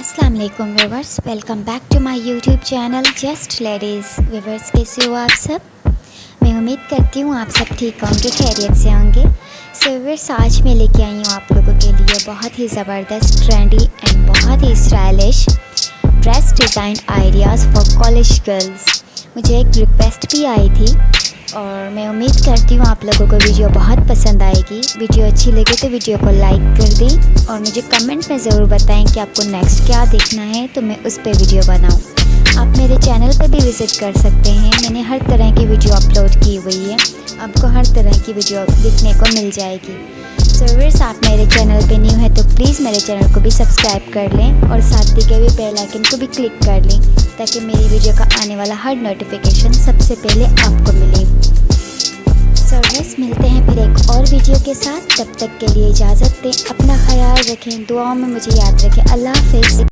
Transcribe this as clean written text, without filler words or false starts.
अस्सलाम वालेकुम viewers, welcome back to my YouTube channel Just Ladies. Viewers, कैसे हो आप सब? मैं उम्मीद करती हूँ आप सब ठीक होंगे, खैरियत से होंगे। सो व्यूवर्स, आज मैं लेके आई हूँ आप लोगों के लिए बहुत ही ज़बरदस्त, ट्रेंडी एंड बहुत ही stylish dress design ideas for college girls. मुझे एक रिक्वेस्ट भी आई थी और मैं उम्मीद करती हूँ आप लोगों को वीडियो बहुत पसंद आएगी। वीडियो अच्छी लगे तो वीडियो को लाइक कर दें और मुझे कमेंट में ज़रूर बताएं कि आपको नेक्स्ट क्या देखना है, तो मैं उस पर वीडियो बनाऊँ। आप मेरे चैनल पे भी विज़िट कर सकते हैं, मैंने हर तरह की वीडियो अपलोड की हुई है, आपको हर तरह की वीडियो देखने को मिल जाएगी। सो व्यूअर्स, आप मेरे चैनल पे न्यू है तो प्लीज़ मेरे चैनल को भी सब्सक्राइब कर लें और साथ दिखे हुए बेल आइकन को भी क्लिक कर लें ताकि मेरी वीडियो का आने वाला हर नोटिफिकेशन सबसे पहले आपको मिले। सो व्यूअर्स, मिलते हैं फिर एक और वीडियो के साथ। तब तक के लिए इजाज़त दें, अपना ख्याल रखें, दुआओं में मुझे याद रखें। अल्लाह हाफ़िज़।